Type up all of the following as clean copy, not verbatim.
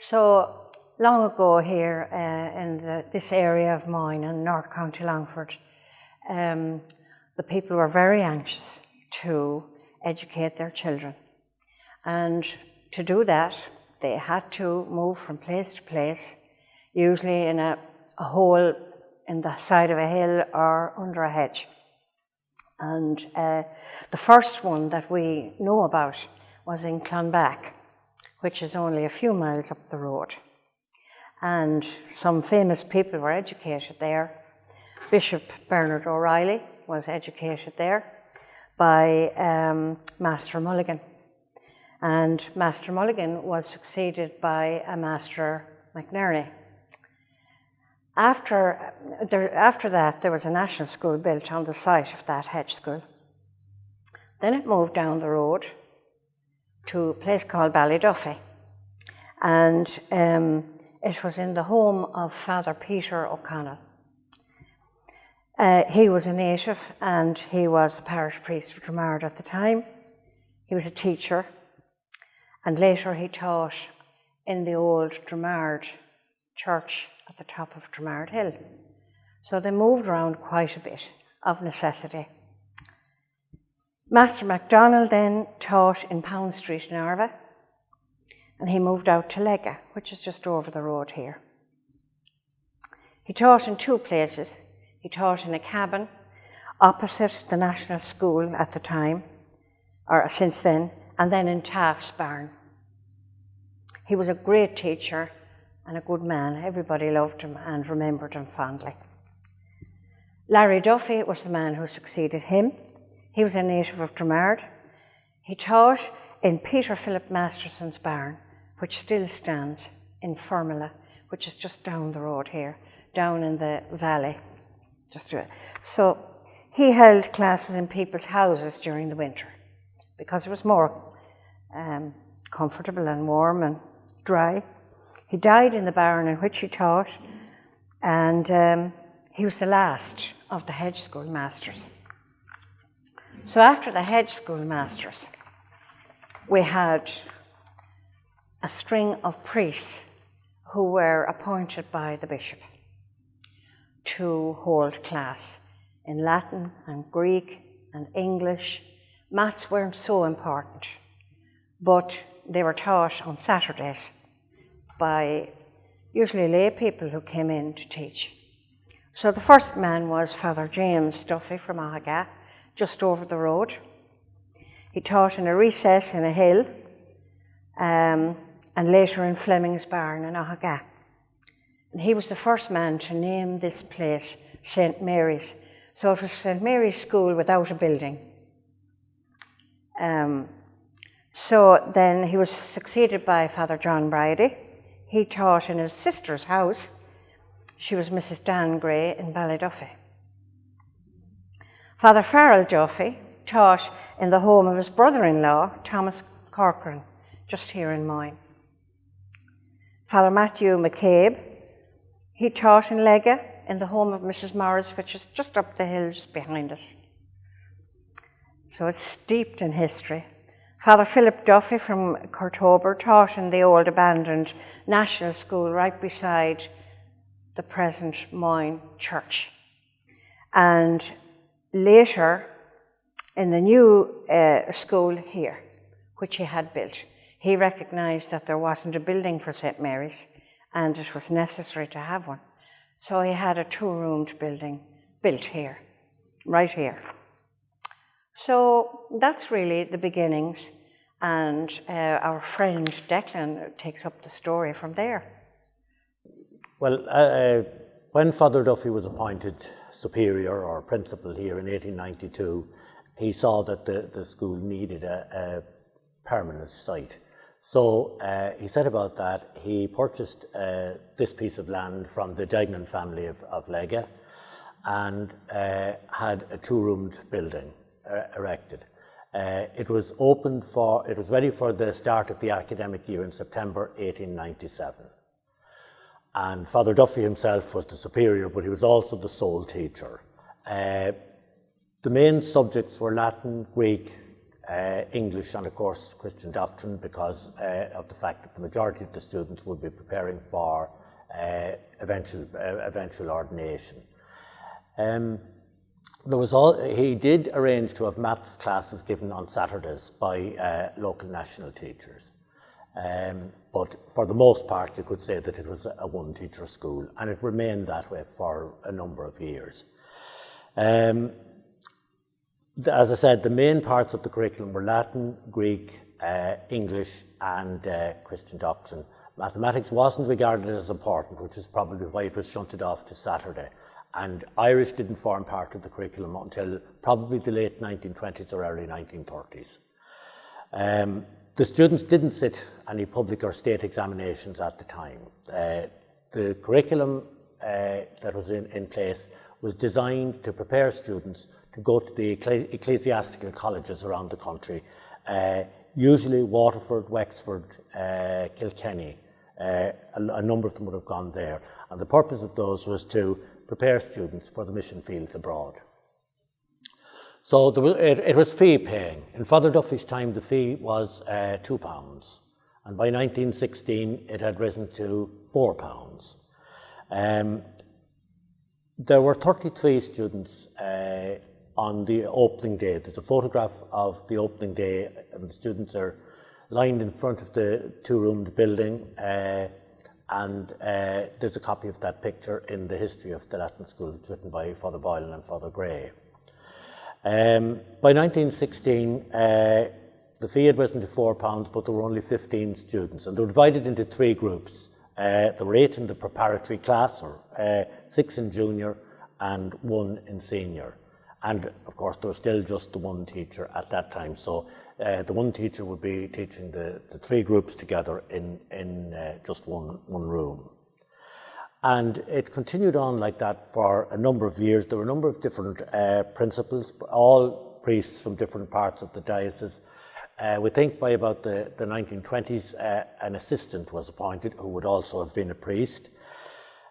So long ago here in this area of Moyne in North County Longford, the people were very anxious to educate their children. And to do that, they had to move from place to place, usually in a hole in the side of a hill or under a hedge. And the first one that we know about was in Clonback, which is only a few miles up the road. And some famous people were educated there. Bishop Bernard O'Reilly was educated there by Master Mulligan. And Master Mulligan was succeeded by a Master McNerney. After that, there was a national school built on the site of that hedge school. Then it moved down the road to a place called Ballyduffy. And it was in the home of Father Peter O'Connell. He was a native and he was the parish priest of Dromard at the time. He was a teacher, and later he taught in the old Dromard church at the top of Dromard Hill. So they moved around quite a bit, of necessity. Master MacDonald then taught in Pound Street in Arva, and he moved out to Lega, which is just over the road here. He taught in two places. He taught in a cabin opposite the National School at the time, or since then, and then in Taft's barn. He was a great teacher and a good man. Everybody loved him and remembered him fondly. Larry Duffy was the man who succeeded him. He was a native of Dromard. He taught in Peter Philip Masterson's barn, which still stands in Fermala, which is just down the road here, down in the valley. So he held classes in people's houses during the winter because it was more comfortable and warm and dry. He died in the barn in which he taught, and he was the last of the hedge school masters. So after the hedge school masters, we had a string of priests who were appointed by the bishop to hold class in Latin and Greek and English. Maths weren't so important, but they were taught on Saturdays by usually lay people who came in to teach. So the first man was Father James Duffy from Ahaga, just over the road. He taught in a recess in a hill, and later in Fleming's barn in Ahaga. And he was the first man to name this place St. Mary's. So it was St. Mary's School without a building. So then he was succeeded by Father John Bridie. He taught in his sister's house. She was Mrs. Dan Gray in Ballyduffy. Father Farrell Duffy taught in the home of his brother-in-law, Thomas Corcoran, just here in Moyne. Father Matthew McCabe, he taught in Lega in the home of Mrs. Morris, which is just up the hill just behind us. So it's steeped in history. Father Philip Duffy from Courtober taught in the old abandoned National School right beside the present Moyne Church. And later, in the new school here, which he had built, he recognised that there wasn't a building for St. Mary's and it was necessary to have one. So he had a two-roomed building built here, right here. So that's really the beginnings, and our friend Declan takes up the story from there. Well, when Father Duffy was appointed superior or principal here in 1892, he saw that the school needed a permanent site. So he set about that. He purchased this piece of land from the Degnan family of Lega and had a two-roomed building erected. It was ready for the start of the academic year in September 1897. And Father Duffy himself was the superior, but he was also the sole teacher. The main subjects were Latin, Greek, English and of course Christian doctrine, because of the fact that the majority of the students would be preparing for eventual ordination. He did arrange to have maths classes given on Saturdays by local national teachers. But for the most part, you could say that it was a one-teacher school, and it remained that way for a number of years. As I said, the main parts of the curriculum were Latin, Greek, English, and Christian doctrine. Mathematics wasn't regarded as important, which is probably why it was shunted off to Saturday. And Irish didn't form part of the curriculum until probably the late 1920s or early 1930s. The students didn't sit any public or state examinations at the time. The curriculum that was in place was designed to prepare students to go to the ecclesiastical colleges around the country, usually Waterford, Wexford, Kilkenny. A number of them would have gone there. And the purpose of those was to prepare students for the mission fields abroad. So it was fee paying. In Father Duffy's time, the fee was £2, and by 1916 it had risen to £4. There were 33 students on the opening day. There's a photograph of the opening day, and the students are lined in front of the two-roomed building, and there's a copy of that picture in the history of the Latin School. It's written by Father Boylan and Father Gray. By 1916, the fee had risen to £4, but there were only 15 students, and they were divided into three groups. There were 8 in the preparatory class, or 6 in junior, and 1 in senior. And of course, there was still just the one teacher at that time. So the one teacher would be teaching the three groups together in just one room. And it continued on like that for a number of years. There were a number of different principals, all priests from different parts of the diocese. We think by about the 1920s, an assistant was appointed who would also have been a priest.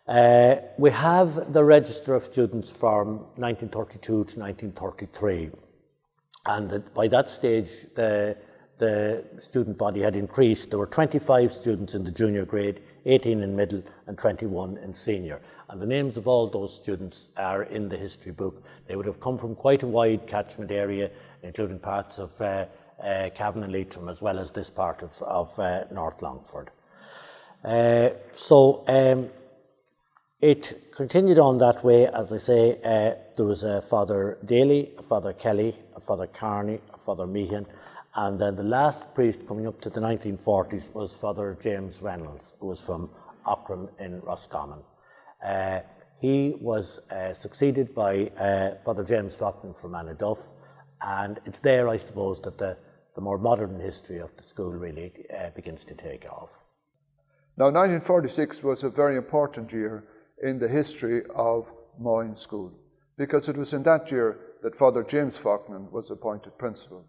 We have the register of students from 1932 to 1933. And by that stage, the student body had increased. There were 25 students in the junior grade, 18 in middle, and 21 in senior. And the names of all those students are in the history book. They would have come from quite a wide catchment area, including parts of Cavan and Leitrim, as well as this part of North Longford. It continued on that way. As I say, there was a Father Daly, a Father Kelly, a Father Carney, a Father Maigean, and then the last priest coming up to the 1940s was Father James Reynolds, who was from Aughrim in Roscommon. He was succeeded by Father James Faulkner from Anaduff, and it's there, I suppose, that the more modern history of the school really begins to take off. Now, 1946 was a very important year in the history of Moyne School, because it was in that year that Father James Faulkner was appointed principal.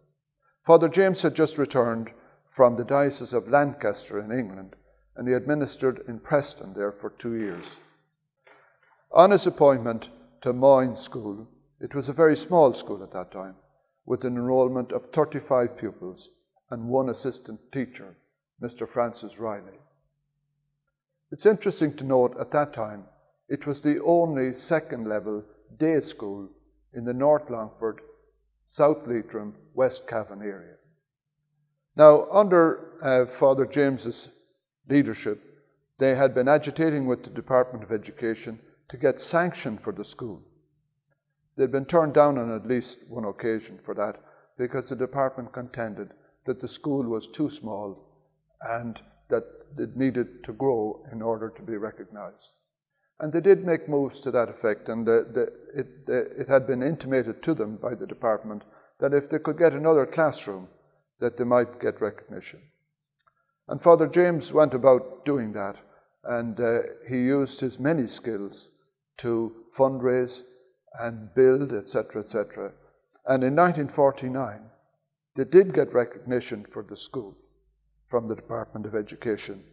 Father James had just returned from the Diocese of Lancaster in England, and he administered in Preston there for 2 years. On his appointment to Moyne School, it was a very small school at that time, with an enrolment of 35 pupils and 1 assistant teacher, Mr. Francis Riley. It's interesting to note at that time, it was the only second-level day school in the North Longford, South Leitrim, West Cavan area. Now, under Father James's leadership, they had been agitating with the Department of Education to get sanction for the school. They'd been turned down on at least one occasion for that, because the department contended that the school was too small and that it needed to grow in order to be recognized. And they did make moves to that effect, and it had been intimated to them by the department that if they could get another classroom, that they might get recognition. And Father James went about doing that, and he used his many skills to fundraise and build, etc., etc. And in 1949, they did get recognition for the school from the Department of Education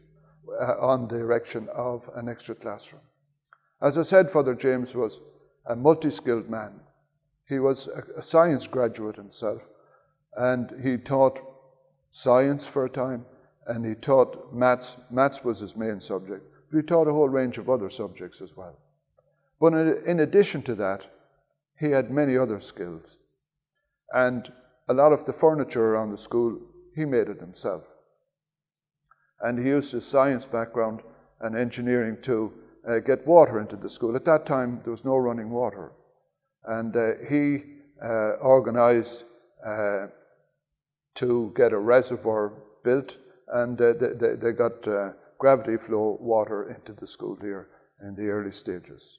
on the erection of an extra classroom. As I said, Father James was a multi-skilled man. He was a science graduate himself, And he taught science for a time, and he taught maths. Maths was his main subject, but he taught a whole range of other subjects as well. But in addition to that, he had many other skills. And a lot of the furniture around the school, he made it himself. And he used his science background and engineering to get water into the school. At that time, there was no running water. And he organized to get a reservoir built, and they got gravity flow water into the school here in the early stages.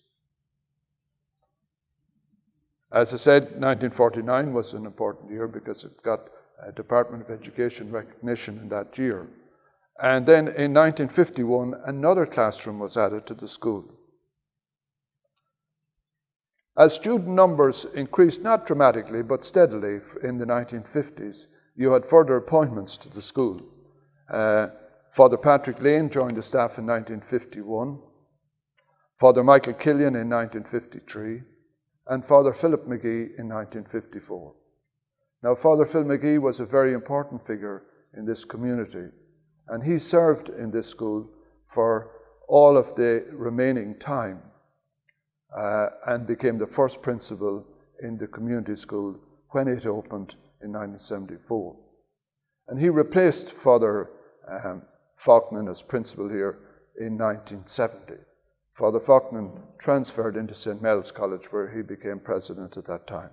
As I said, 1949 was an important year because it got a Department of Education recognition in that year. And then in 1951, another classroom was added to the school. As student numbers increased, not dramatically, but steadily in the 1950s, you had further appointments to the school. Father Patrick Lane joined the staff in 1951, Father Michael Killian in 1953, and Father Philip Magee in 1954. Now, Father Phil Magee was a very important figure in this community, and he served in this school for all of the remaining time and became the first principal in the community school when it opened in 1974. And he replaced Father Faulkner as principal here in 1970. Father Faulkner transferred into St. Mel's College, where he became president at that time.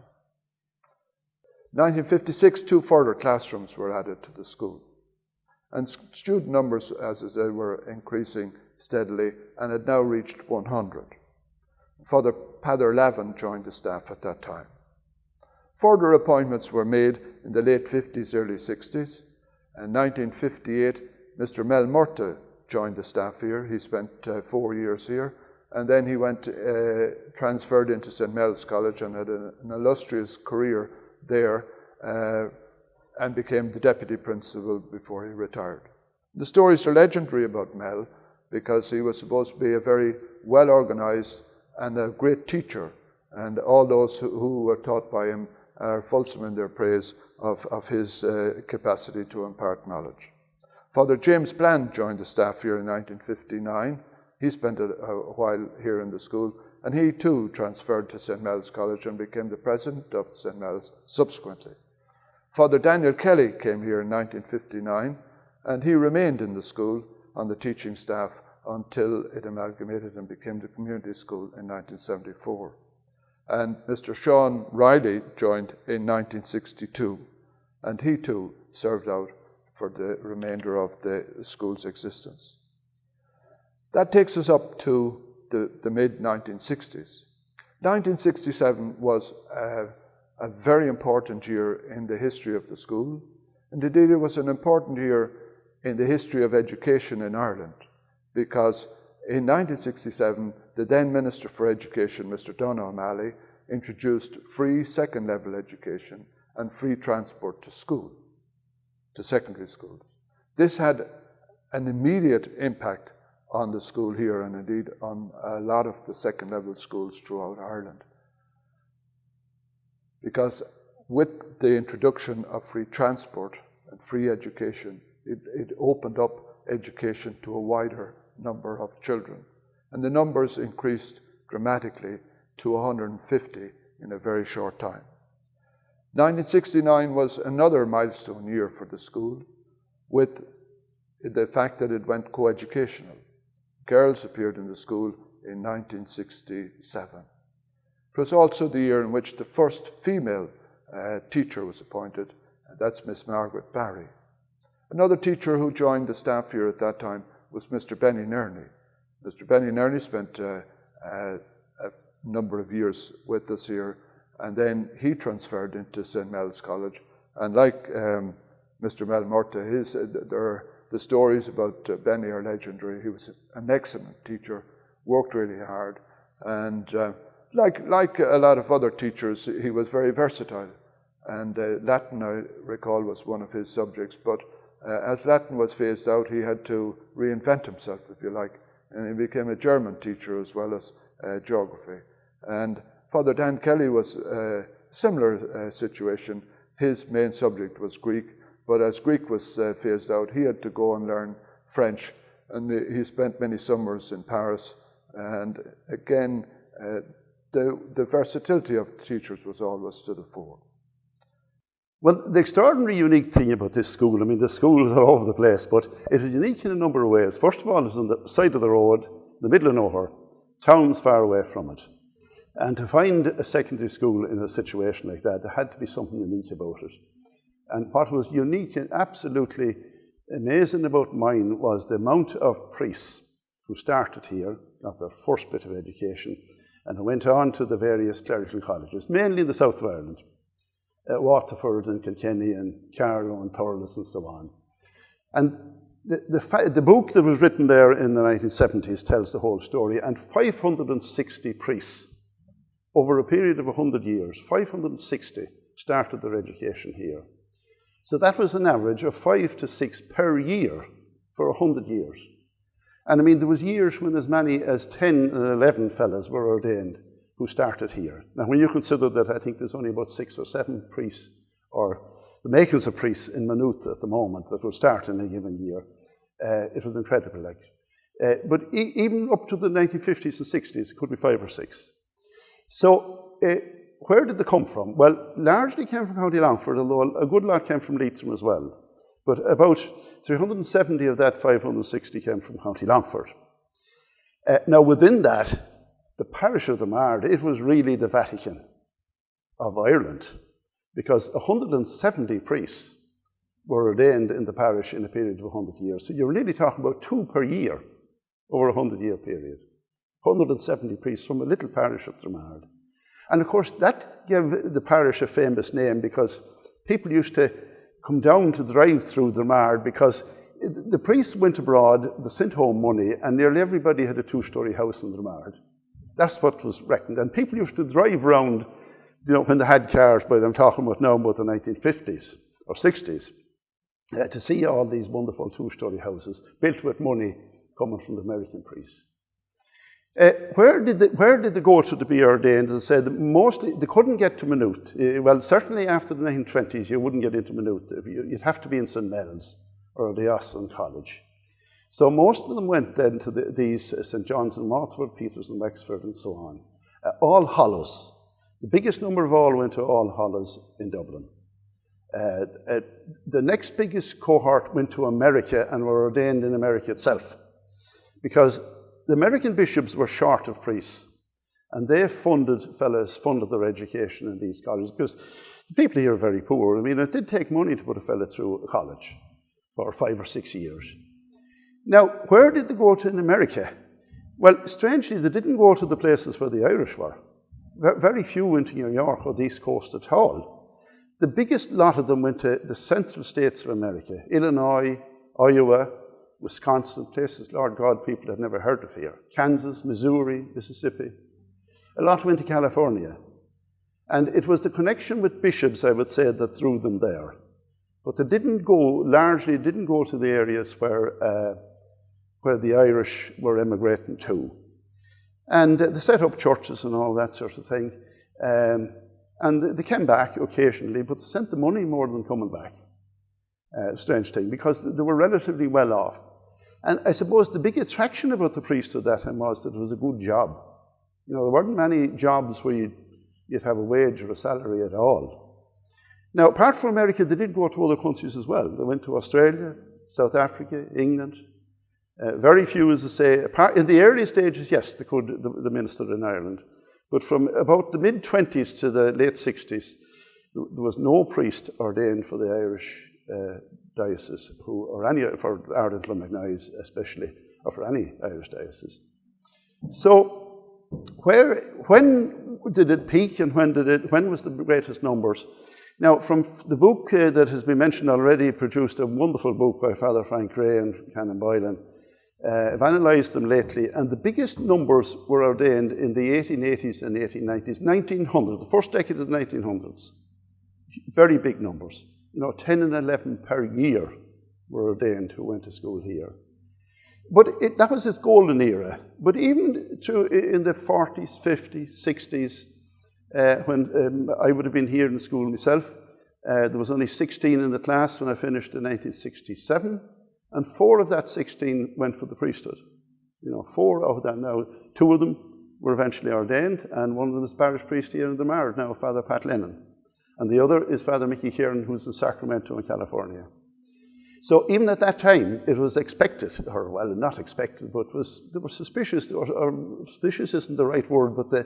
1956, 2 further classrooms were added to the school. And student numbers, as I said, were increasing steadily and had now reached 100. Father Pather Lavin joined the staff at that time. Further appointments were made in the late 50s, early 60s. In 1958, Mr. Mel Murta joined the staff here. He spent 4 years here, and then he went transferred into St. Mel's College and had an illustrious career there and became the deputy principal before he retired. The stories are legendary about Mel because he was supposed to be a very well-organized and a great teacher, and all those who were taught by him are fulsome in their praise of his capacity to impart knowledge. Father James Bland joined the staff here in 1959. He spent a while here in the school, and he too transferred to St. Mel's College and became the president of St. Mel's subsequently. Father Daniel Kelly came here in 1959, and he remained in the school on the teaching staff until it amalgamated and became the community school in 1974. And Mr. Sean Riley joined in 1962, and he too served out for the remainder of the school's existence. That takes us up to the mid-1960s. 1967 was a very important year in the history of the school, and indeed it was an important year in the history of education in Ireland, because in 1967, the then Minister for Education, Mr. Donogh O'Malley, introduced free second-level education and free transport to school, to secondary schools. This had an immediate impact on the school here and indeed on a lot of the second-level schools throughout Ireland. Because with the introduction of free transport and free education, it opened up education to a wider number of children. And the numbers increased dramatically to 150 in a very short time. 1969 was another milestone year for the school, with the fact that it went coeducational. Girls appeared in the school in 1967. It was also the year in which the first female teacher was appointed, and that's Miss Margaret Barry. Another teacher who joined the staff here at that time was Mr. Benny Nerney. Mr. Benny Nerney spent a number of years with us here, and then he transferred into St. Mel's College. And like Mr. Mel Murta, the stories about Benny are legendary. He was an excellent teacher, worked really hard, and like a lot of other teachers, he was very versatile. And Latin, I recall, was one of his subjects, but as Latin was phased out, he had to reinvent himself, if you like, and he became a German teacher as well as geography. And Father Dan Kelly was a similar situation. his main subject was Greek, but as Greek was phased out, he had to go and learn French, and he spent many summers in Paris. And again, the versatility of teachers was always to the fore. Well, the extraordinary unique thing about this school, I mean, the schools are all over the place, but it is unique in a number of ways. First of all, it's on the side of the road, the middle of nowhere, towns far away from it. And to find a secondary school in a situation like that, there had to be something unique about it. And what was unique and absolutely amazing about Moyne was the amount of priests who started here, got their first bit of education, and who went on to the various clerical colleges, mainly in the south of Ireland, Waterford and Kilkenny and Carlow and Thurles and so on. And the book that was written there in the 1970s tells the whole story, and 560 priests over a period of 100 years, 560 started their education here. So that was an average of 5 to 6 per year for 100 years. And I mean, there was years when as many as 10 and 11 fellows were ordained who started here. Now, when you consider that I think there's only about 6 or 7 priests, or the makings of priests in Maynooth at the moment that will start in a given year, it was incredible. But even up to the 1950s and 60s, it could be 5 or 6. So where did they come from? Well, largely came from County Longford, although a good lot came from Leitrim as well. But about 370 of that 560 came from County Longford. Now, within that, the parish of the Mard, it was really the Vatican of Ireland, because 170 priests were ordained in the parish in a period of 100 years. So you're really talking about 2 per year over a 100-year period. 170 priests from a little parish of the Mard. And of course, that gave the parish a famous name because people used to come down to drive through the Mard because the priests went abroad, they sent home money, and nearly everybody had a 2-storey house in the Mard. That's what was reckoned. And people used to drive around, you know, when they had cars, by them talking about now about the 1950s or 60s, to see all these wonderful 2-storey houses built with money coming from the American priests. Where did they go to be ordained? As I said, mostly they couldn't get to Maynooth. Well, certainly after the 1920s, you wouldn't get into Maynooth. You'd have to be in St. Mel's or the Austin College. So most of them went then to these St. John's and Waterford, Peters and Wexford, and so on. All Hallows. The biggest number of all went to All Hallows in Dublin. The next biggest cohort went to America and were ordained in America itself, because the American bishops were short of priests, and they funded their education in these colleges, because the people here are very poor. I mean, it did take money to put a fellow through a college for 5 or 6 years. Now, where did they go to in America? Well, strangely, they didn't go to the places where the Irish were. Very few went to New York or the East Coast at all. The biggest lot of them went to the central states of America, Illinois, Iowa, Wisconsin, places, Lord God, people had never heard of here. Kansas, Missouri, Mississippi. A lot went to California. And it was the connection with bishops, I would say, that drew them there. But they largely didn't go to the areas where the Irish were emigrating to. And they set up churches and all that sort of thing. And they came back occasionally, but they sent the money more than coming back. Strange thing, because they were relatively well off. And I suppose the big attraction about the priesthood at that time was that it was a good job. You know, there weren't many jobs where you'd have a wage or a salary at all. Now, apart from America, they did go to other countries as well. They went to Australia, South Africa, England. Very few, as I say, in the early stages, yes, they the ministered in Ireland. But from about the mid-20s to the late 60s, there was no priest ordained for the Irish diocese, for Ardent Lumagnies especially, or for any Irish diocese. So, when did it peak, and when was the greatest numbers? Now, from the book that has been mentioned already, produced a wonderful book by Father Frank Gray and Canon Boylan. I've analysed them lately, and the biggest numbers were ordained in the 1880s and 1890s, 1900, the first decade of the 1900s. Very big numbers. You know, 10 and 11 per year were ordained who went to school here. But that was its golden era. But even in the 40s, 50s, 60s, when I would have been here in school myself, There was only 16 in the class when I finished in 1967, and 4 of that 16 went for the priesthood. 4 out of that now. 2 of them were eventually ordained, and one of them is parish priest here in the Mard now, Father Pat Lennon. And the other is Father Mickey Kieran, who's in Sacramento in California. So even at that time, it was expected, or well, not expected, but they were suspicious, or suspicious isn't the right word, but they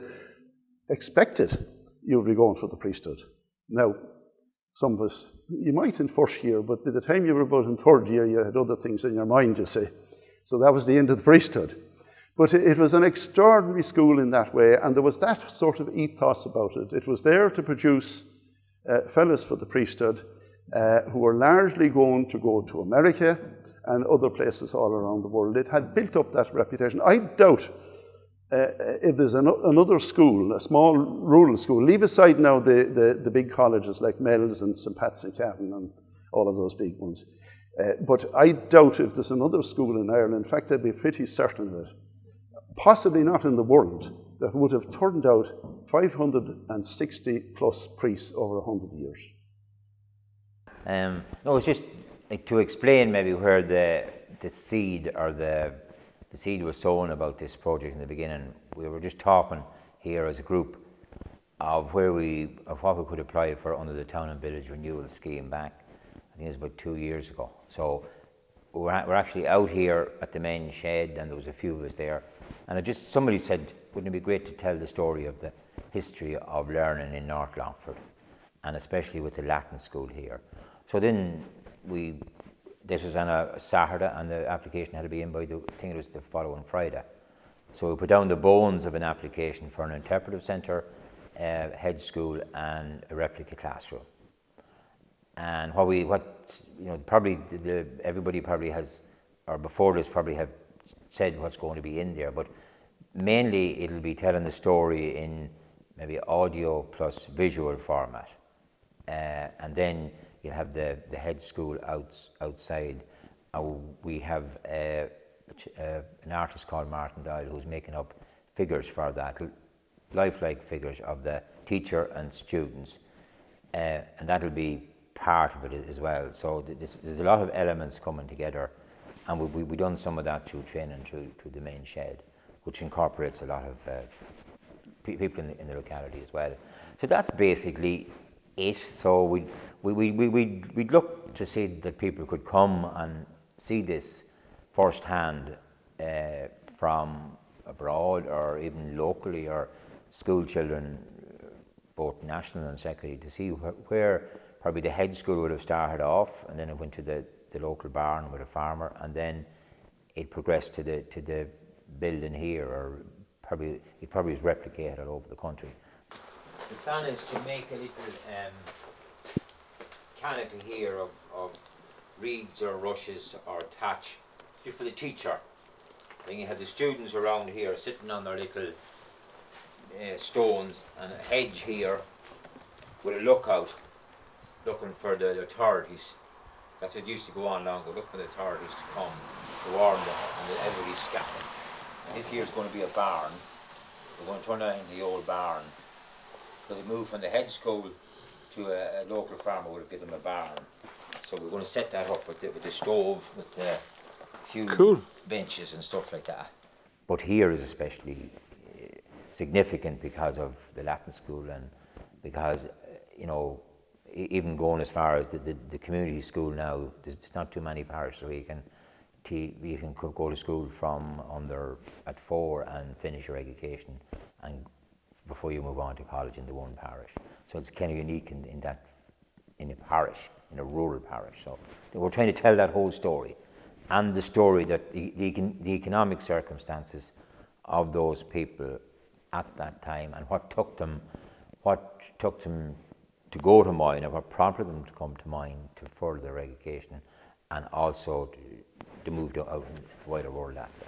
expected you would be going for the priesthood. Now, some of us, you might in first year, but by the time you were about in third year, you had other things in your mind, you see. So that was the end of the priesthood. But it was an extraordinary school in that way, and there was that sort of ethos about it. It was there to produce fellows for the priesthood who were largely going to go to America and other places all around the world. It had built up that reputation. I doubt if there's another school, a small rural school, leave aside now the big colleges like Mel's and St. Pat's and Cavan and all of those big ones, but I doubt if there's another school in Ireland, in fact I'd be pretty certain of it, possibly not in the world, that would have turned out 560 plus priests over 100 years. No, it's just to explain maybe where the seed or the seed was sown about this project in the beginning. We were just talking here as a group of what we could apply for under the Town and Village Renewal Scheme back, I think it was about 2 years ago. So we're actually out here at the main shed, and there was a few of us there, and somebody said, wouldn't it be great to tell the story of the history of learning in North Longford, and especially with the Latin school here. So then this was on a Saturday, and the application had to be in by I think it was the following Friday. So we put down the bones of an application for an interpretive centre, hedge school, and a replica classroom. And probably everybody probably has, or before this probably have said what's going to be in there, but mainly it'll be telling the story in maybe audio plus visual format, and then you'll have the head school outside. We have an artist called Martin Doyle who's making up figures for that, lifelike figures of the teacher and students, and that'll be part of it as well. So there's a lot of elements coming together, and we've done some of that through training through the main shed, which incorporates a lot of people in the locality as well. So that's basically it. So we'd look to see that people could come and see this firsthand from abroad or even locally, or school children, both national and secondary, to see where probably the head school would have started off, and then it went to the local barn with a farmer, and then it progressed to the building here, or it probably is replicated all over the country. The plan is to make a little canopy here of reeds or rushes or thatch, just for the teacher. Then you have the students around here sitting on their little stones, and a hedge here with a lookout, looking for the authorities. That's what used to go on long ago, look for the authorities to come to warn them, and everybody's scattered. And this here is going to be a barn. We're going to turn that into the old barn, because it moved from the head school to a local farmer would have given them a barn. So we're going to set that up with the stove, with a few benches and stuff like that. But here is especially significant because of the Latin school, and because, even going as far as the community school now, there's not too many parishes where you can go to school from at 4 and finish your education, and before you move on to college in the one parish. So it's kind of unique in a parish, in a rural parish. So we're trying to tell that whole story, and the story that the economic circumstances of those people at that time, and what took them to go to Moyne, and what prompted them to come to Moyne to further their education, and also to move out into the wider world after.